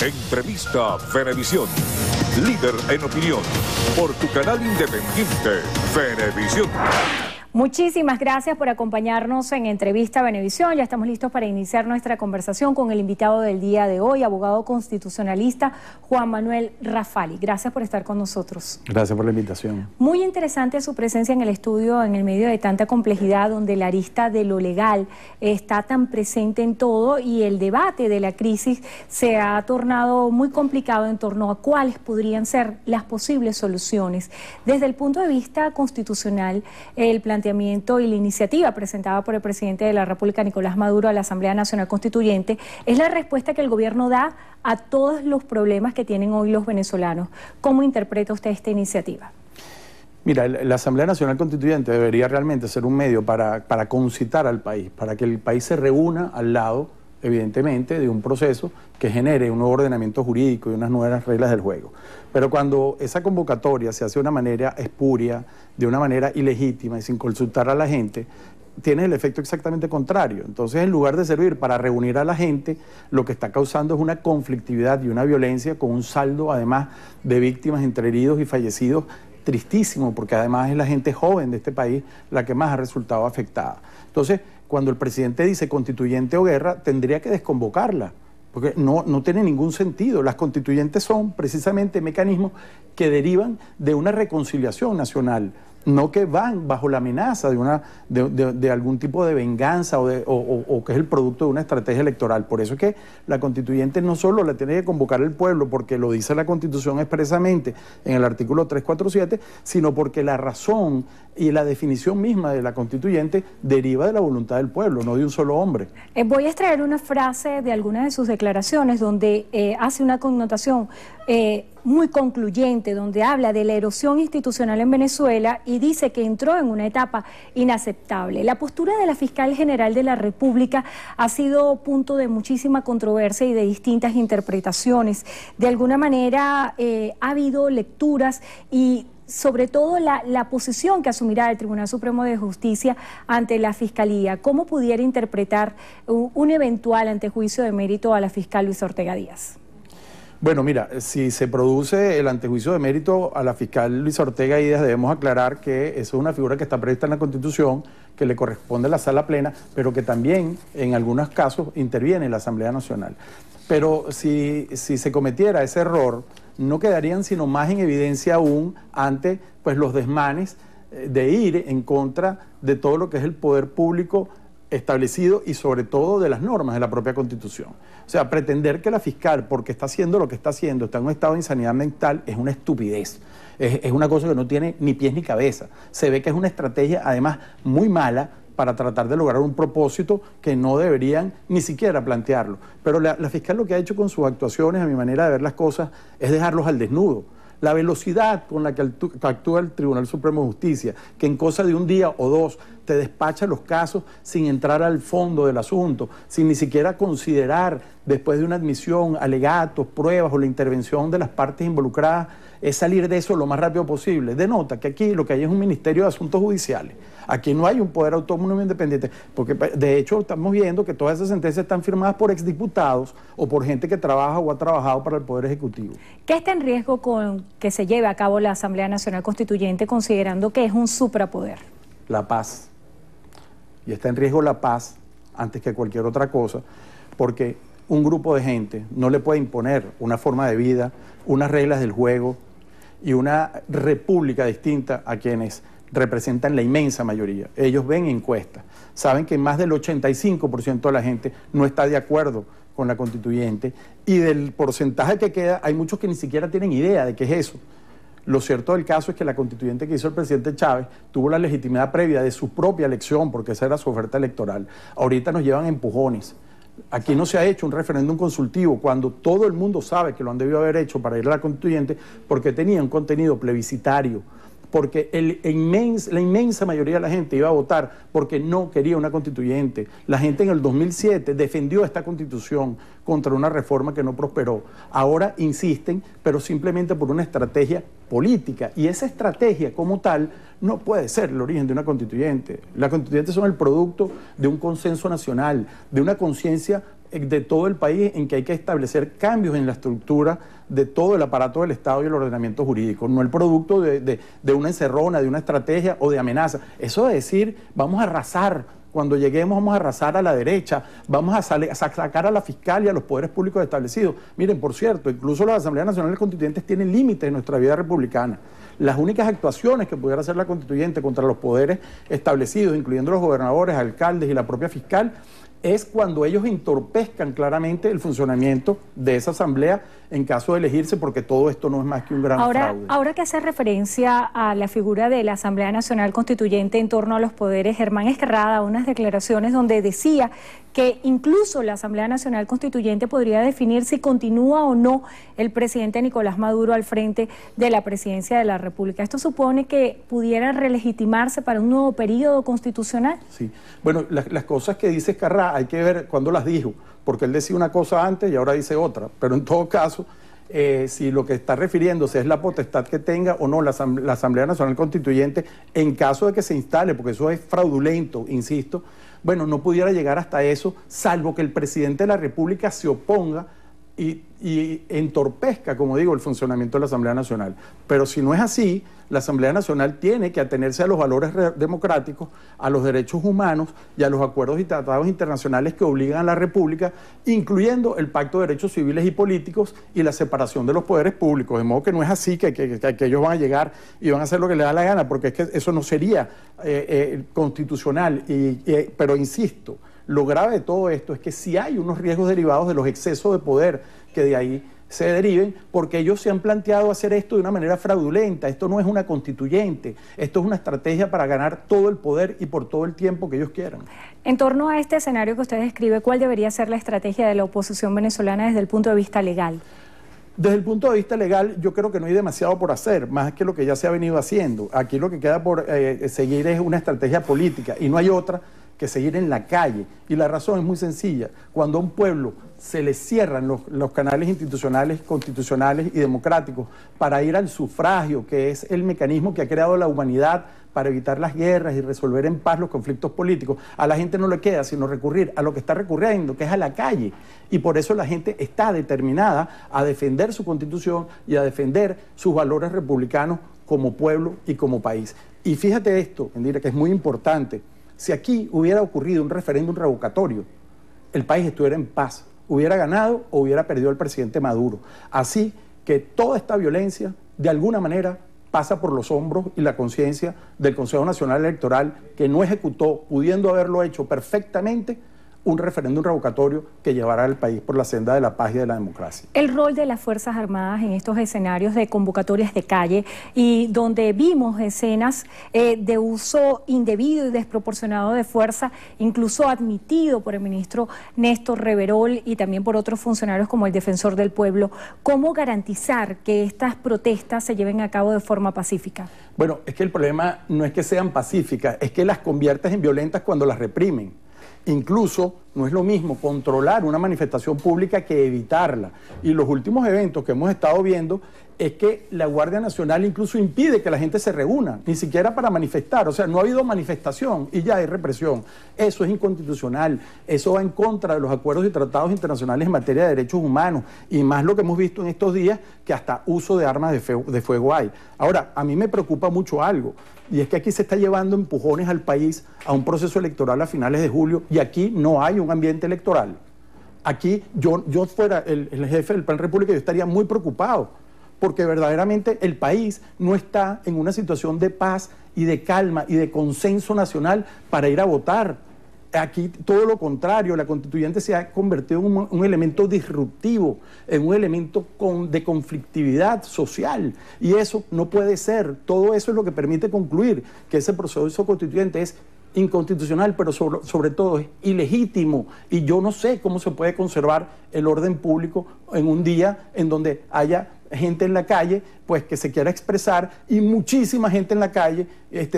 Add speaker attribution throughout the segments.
Speaker 1: Entrevista Venevisión. Líder en opinión. Por tu canal independiente, Venevisión.
Speaker 2: Muchísimas gracias por acompañarnos en Entrevista Venevisión. Ya estamos listos para iniciar nuestra conversación con el invitado del día de hoy, abogado constitucionalista Juan Manuel Rafali. Gracias por estar con nosotros.
Speaker 3: Gracias por la invitación.
Speaker 2: Muy interesante su presencia en el estudio en el medio de tanta complejidad, donde la arista de lo legal está tan presente en todo y el debate de la crisis se ha tornado muy complicado en torno a cuáles podrían ser las posibles soluciones. Desde el punto de vista constitucional, el planteamiento y la iniciativa presentada por el presidente de la República, Nicolás Maduro, a la Asamblea Nacional Constituyente es la respuesta que el gobierno da a todos los problemas que tienen hoy los venezolanos. ¿Cómo interpreta usted esta iniciativa?
Speaker 3: Mira, la Asamblea Nacional Constituyente debería realmente ser un medio para concitar al país, para que el país se reúna al lado, evidentemente, de un proceso que genere un nuevo ordenamiento jurídico y unas nuevas reglas del juego. Pero cuando esa convocatoria se hace de una manera espuria, de una manera ilegítima y sin consultar a la gente, tiene el efecto exactamente contrario. Entonces, en lugar de servir para reunir a la gente, lo que está causando es una conflictividad y una violencia con un saldo, además, de víctimas entre heridos y fallecidos tristísimo, porque además es la gente joven de este país la que más ha resultado afectada. Entonces, cuando el presidente dice constituyente o guerra, tendría que desconvocarla, porque no tiene ningún sentido. Las constituyentes son precisamente mecanismos que derivan de una reconciliación nacional, no que van bajo la amenaza de algún tipo de venganza o que es el producto de una estrategia electoral. Por eso es que la constituyente no solo la tiene que convocar el pueblo, porque lo dice la Constitución expresamente en el artículo 347, sino porque la razón y la definición misma de la constituyente deriva de la voluntad del pueblo, no de un solo hombre.
Speaker 2: Voy a extraer una frase de algunas de sus declaraciones donde hace una connotación muy concluyente, donde habla de la erosión institucional en Venezuela y dice que entró en una etapa inaceptable. La postura de la Fiscal General de la República ha sido punto de muchísima controversia y de distintas interpretaciones. De alguna manera ha habido lecturas y sobre todo la posición que asumirá el Tribunal Supremo de Justicia ante la Fiscalía. ¿Cómo pudiera interpretar un eventual antejuicio de mérito a la fiscal Luisa Ortega Díaz?
Speaker 3: Bueno, mira, si se produce el antejuicio de mérito a la fiscal Luisa Ortega Díaz, debemos aclarar que eso es una figura que está prevista en la Constitución, que le corresponde a la Sala Plena, pero que también en algunos casos interviene en la Asamblea Nacional. Pero si se cometiera ese error, no quedarían sino más en evidencia aún ante los desmanes de ir en contra de todo lo que es el poder público establecido y sobre todo de las normas de la propia Constitución. O sea, pretender que la fiscal, porque está haciendo lo que está haciendo, está en un estado de insanidad mental, es una estupidez. Es una cosa que no tiene ni pies ni cabeza. Se ve que es una estrategia, además, muy mala para tratar de lograr un propósito que no deberían ni siquiera plantearlo. Pero la fiscal lo que ha hecho con sus actuaciones, a mi manera de ver las cosas, es dejarlos al desnudo. La velocidad con la que actúa el Tribunal Supremo de Justicia, que en cosa de un día o dos te despacha los casos sin entrar al fondo del asunto, sin ni siquiera considerar, después de una admisión, alegatos, pruebas o la intervención de las partes involucradas, es salir de eso lo más rápido posible. Denota que aquí lo que hay es un Ministerio de Asuntos Judiciales. Aquí no hay un poder autónomo independiente, porque de hecho estamos viendo que todas esas sentencias están firmadas por exdiputados o por gente que trabaja o ha trabajado para el Poder Ejecutivo.
Speaker 2: ¿Qué está en riesgo con que se lleve a cabo la Asamblea Nacional Constituyente, considerando que es un suprapoder?
Speaker 3: La paz. Y está en riesgo la paz antes que cualquier otra cosa, porque un grupo de gente no le puede imponer una forma de vida, unas reglas del juego y una república distinta a quienes representan la inmensa mayoría. Ellos ven encuestas, saben que más del 85% de la gente no está de acuerdo con la constituyente y del porcentaje que queda hay muchos que ni siquiera tienen idea de qué es eso. Lo cierto del caso es que la constituyente que hizo el presidente Chávez tuvo la legitimidad previa de su propia elección, porque esa era su oferta electoral. Ahorita nos llevan empujones. Aquí no se ha hecho un referéndum consultivo cuando todo el mundo sabe que lo han debido haber hecho para ir a la constituyente, porque tenía un contenido plebiscitario, porque la inmensa mayoría de la gente iba a votar porque no quería una constituyente. La gente en el 2007 defendió esta constitución contra una reforma que no prosperó. Ahora insisten, pero simplemente por una estrategia política. Y esa estrategia como tal no puede ser el origen de una constituyente. Las constituyentes son el producto de un consenso nacional, de una conciencia de todo el país en que hay que establecer cambios en la estructura de todo el aparato del Estado y el ordenamiento jurídico, no el producto de una encerrona, de una estrategia o de amenaza. Eso de decir, vamos a arrasar, cuando lleguemos vamos a arrasar a la derecha, vamos a sacar a la fiscal y a los poderes públicos establecidos. Miren, por cierto, incluso las Asambleas Nacionales Constituyentes tienen límites en nuestra vida republicana. Las únicas actuaciones que pudiera hacer la constituyente contra los poderes establecidos, incluyendo los gobernadores, alcaldes y la propia fiscal, es cuando ellos entorpezcan claramente el funcionamiento de esa asamblea en caso de elegirse, porque todo esto no es más que un gran fraude.
Speaker 2: Ahora que hace referencia a la figura de la Asamblea Nacional Constituyente en torno a los poderes, Germán Esquerrada da unas declaraciones donde decía que incluso la Asamblea Nacional Constituyente podría definir si continúa o no el presidente Nicolás Maduro al frente de la presidencia de la República. ¿Esto supone que pudiera relegitimarse para un nuevo periodo constitucional?
Speaker 3: Sí. Bueno, las cosas que dice Esquerrada hay que ver cuándo las dijo, porque él decía una cosa antes y ahora dice otra, pero en todo caso, si lo que está refiriéndose es la potestad que tenga o no la Asamblea Nacional Constituyente, en caso de que se instale, porque eso es fraudulento, insisto, bueno, no pudiera llegar hasta eso, salvo que el presidente de la República se oponga y entorpezca, como digo, el funcionamiento de la Asamblea Nacional. Pero si no es así, la Asamblea Nacional tiene que atenerse a los valores democráticos, a los derechos humanos y a los acuerdos y tratados internacionales que obligan a la República, incluyendo el Pacto de Derechos Civiles y Políticos y la separación de los poderes públicos. De modo que no es así que ellos van a llegar y van a hacer lo que les da la gana, porque es que eso no sería constitucional. Pero insisto, lo grave de todo esto es que sí hay unos riesgos derivados de los excesos de poder que de ahí se deriven, porque ellos se han planteado hacer esto de una manera fraudulenta. Esto no es una constituyente, esto es una estrategia para ganar todo el poder y por todo el tiempo que ellos quieran.
Speaker 2: En torno a este escenario que usted describe, ¿cuál debería ser la estrategia de la oposición venezolana desde el punto de vista legal?
Speaker 3: Desde el punto de vista legal, yo creo que no hay demasiado por hacer, más que lo que ya se ha venido haciendo. Aquí lo que queda por seguir es una estrategia política y no hay otra que seguir en la calle. Y la razón es muy sencilla. Cuando a un pueblo se le cierran los canales institucionales, constitucionales y democráticos para ir al sufragio, que es el mecanismo que ha creado la humanidad para evitar las guerras y resolver en paz los conflictos políticos, a la gente no le queda sino recurrir a lo que está recurriendo, que es a la calle. Y por eso la gente está determinada a defender su constitución y a defender sus valores republicanos como pueblo y como país. Y fíjate esto, Indira, que es muy importante. Si aquí hubiera ocurrido un referéndum revocatorio, el país estuviera en paz, hubiera ganado o hubiera perdido el presidente Maduro. Así que toda esta violencia, de alguna manera, pasa por los hombros y la conciencia del Consejo Nacional Electoral, que no ejecutó, pudiendo haberlo hecho perfectamente, un referéndum revocatorio que llevará al país por la senda de la paz y de la democracia.
Speaker 2: El rol de las Fuerzas Armadas en estos escenarios de convocatorias de calle y donde vimos escenas de uso indebido y desproporcionado de fuerza, incluso admitido por el ministro Néstor Reverol y también por otros funcionarios como el Defensor del Pueblo, ¿cómo garantizar que estas protestas se lleven a cabo de forma pacífica?
Speaker 3: Bueno, es que el problema no es que sean pacíficas, es que las conviertes en violentas cuando las reprimen. Incluso no es lo mismo controlar una manifestación pública que evitarla. Y los últimos eventos que hemos estado viendo es que la Guardia Nacional incluso impide que la gente se reúna, ni siquiera para manifestar. O sea, no ha habido manifestación y ya hay represión. Eso es inconstitucional. Eso va en contra de los acuerdos y tratados internacionales en materia de derechos humanos. Y más lo que hemos visto en estos días, que hasta uso de armas de fuego hay. Ahora, a mí me preocupa mucho algo. Y es que aquí se está llevando empujones al país a un proceso electoral a finales de julio y aquí no hay un ambiente electoral. Aquí yo fuera el jefe del Plan República, yo estaría muy preocupado porque verdaderamente el país no está en una situación de paz y de calma y de consenso nacional para ir a votar. Aquí todo lo contrario, la constituyente se ha convertido en un elemento disruptivo, en un elemento de conflictividad social, y eso no puede ser. Todo eso es lo que permite concluir que ese proceso constituyente es inconstitucional, pero sobre todo es ilegítimo, y yo no sé cómo se puede conservar el orden público en un día en donde haya gente en la calle pues que se quiera expresar y muchísima gente en la calle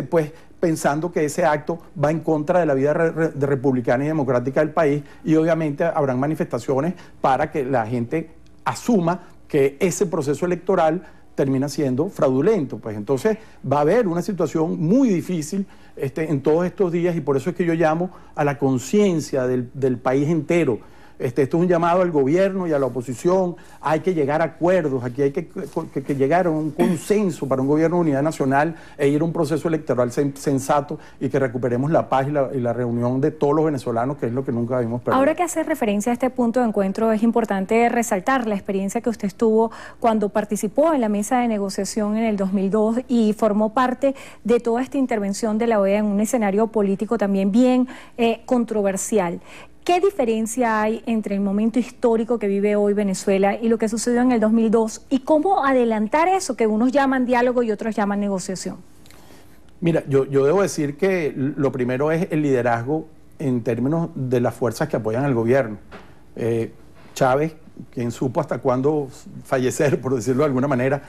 Speaker 3: pues pensando que ese acto va en contra de la vida republicana y democrática del país, y obviamente habrán manifestaciones para que la gente asuma que ese proceso electoral termina siendo fraudulento. Pues entonces va a haber una situación muy difícil en todos estos días, y por eso es que yo llamo a la conciencia del país entero. esto es un llamado al gobierno y a la oposición, hay que llegar a acuerdos, aquí hay que llegar a un consenso para un gobierno de unidad nacional e ir a un proceso electoral sensato y que recuperemos la paz y la reunión de todos los venezolanos, que es lo que nunca habíamos perdido.
Speaker 2: Ahora que hace referencia a este punto de encuentro, es importante resaltar la experiencia que usted tuvo cuando participó en la mesa de negociación en el 2002 y formó parte de toda esta intervención de la OEA en un escenario político también bien controversial. ¿Qué diferencia hay entre el momento histórico que vive hoy Venezuela y lo que sucedió en el 2002? ¿Y cómo adelantar eso que unos llaman diálogo y otros llaman negociación?
Speaker 3: Mira, yo debo decir que lo primero es el liderazgo en términos de las fuerzas que apoyan al gobierno. Chávez, quien supo hasta cuándo fallecer, por decirlo de alguna manera,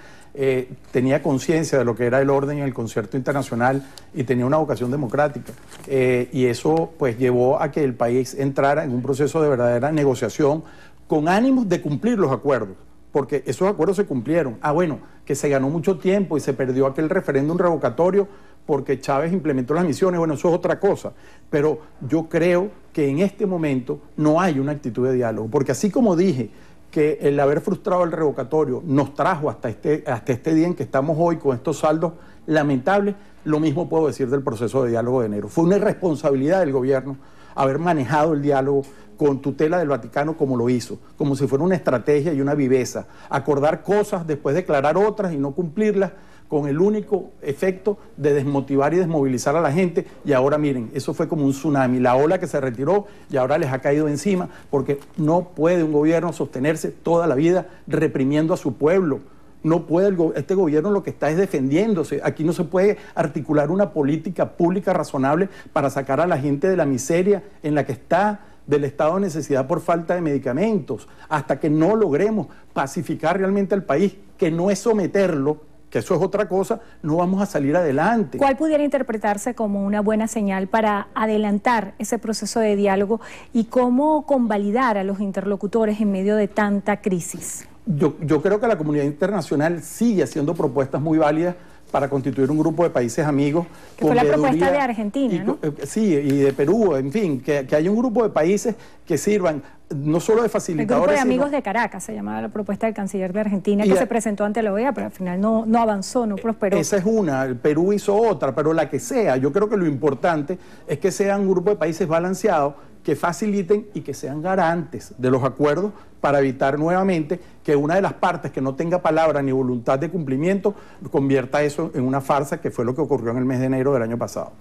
Speaker 3: tenía conciencia de lo que era el orden y el concierto internacional y tenía una vocación democrática. Y eso pues llevó a que el país entrara en un proceso de verdadera negociación con ánimos de cumplir los acuerdos, porque esos acuerdos se cumplieron. Bueno, que se ganó mucho tiempo y se perdió aquel referéndum revocatorio porque Chávez implementó las misiones, bueno, eso es otra cosa. Pero yo creo que en este momento no hay una actitud de diálogo, porque así como dije que el haber frustrado el revocatorio nos trajo hasta este día en que estamos hoy con estos saldos lamentables, lo mismo puedo decir del proceso de diálogo de enero. Fue una irresponsabilidad del gobierno haber manejado el diálogo con tutela del Vaticano como lo hizo, como si fuera una estrategia y una viveza, acordar cosas, después declarar otras y no cumplirlas, con el único efecto de desmotivar y desmovilizar a la gente. Y ahora miren, eso fue como un tsunami, la ola que se retiró y ahora les ha caído encima, porque no puede un gobierno sostenerse toda la vida reprimiendo a su pueblo. No puede este gobierno, lo que está es defendiéndose. Aquí no se puede articular una política pública razonable para sacar a la gente de la miseria en la que está, del estado de necesidad por falta de medicamentos, hasta que no logremos pacificar realmente al país, que no es someterlo, que eso es otra cosa, no vamos a salir adelante.
Speaker 2: ¿Cuál pudiera interpretarse como una buena señal para adelantar ese proceso de diálogo y cómo convalidar a los interlocutores en medio de tanta crisis?
Speaker 3: Yo creo que la comunidad internacional sigue haciendo propuestas muy válidas para constituir un grupo de países amigos.
Speaker 2: Que fue la propuesta de Argentina, ¿no?
Speaker 3: Sí, y de Perú, en fin, que haya un grupo de países que sirvan no solo de facilitadores.
Speaker 2: El grupo de amigos de Caracas se llamaba la propuesta del canciller de Argentina, que se presentó ante la OEA, pero al final no avanzó, no prosperó.
Speaker 3: Esa es una, el Perú hizo otra, pero la que sea, yo creo que lo importante es que sean un grupo de países balanceados, que faciliten y que sean garantes de los acuerdos para evitar nuevamente que una de las partes que no tenga palabra ni voluntad de cumplimiento convierta eso en una farsa, que fue lo que ocurrió en el mes de enero del año pasado.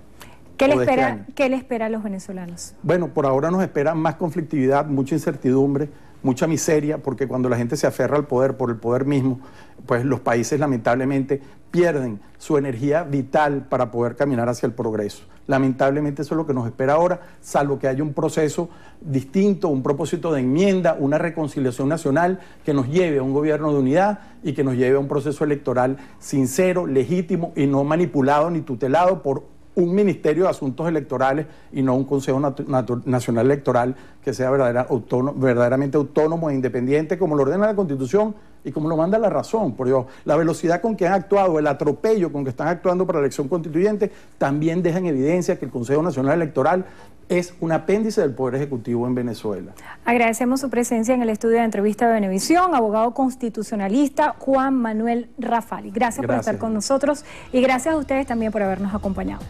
Speaker 2: ¿Qué le espera a los venezolanos?
Speaker 3: Bueno, por ahora nos espera más conflictividad, mucha incertidumbre, mucha miseria, porque cuando la gente se aferra al poder por el poder mismo, pues los países lamentablemente pierden su energía vital para poder caminar hacia el progreso. Lamentablemente eso es lo que nos espera ahora, salvo que haya un proceso distinto, un propósito de enmienda, una reconciliación nacional que nos lleve a un gobierno de unidad y que nos lleve a un proceso electoral sincero, legítimo y no manipulado ni tutelado por un Ministerio de Asuntos Electorales y no un Consejo Nacional Electoral que sea verdaderamente autónomo e independiente, como lo ordena la Constitución y como lo manda la razón. Por Dios, la velocidad con que han actuado, el atropello con que están actuando para la elección constituyente, también deja en evidencia que el Consejo Nacional Electoral es un apéndice del Poder Ejecutivo en Venezuela.
Speaker 2: Agradecemos su presencia en el estudio de entrevista de Venevisión, abogado constitucionalista Juan Manuel Rafali. Gracias por estar con nosotros y gracias a ustedes también por habernos acompañado.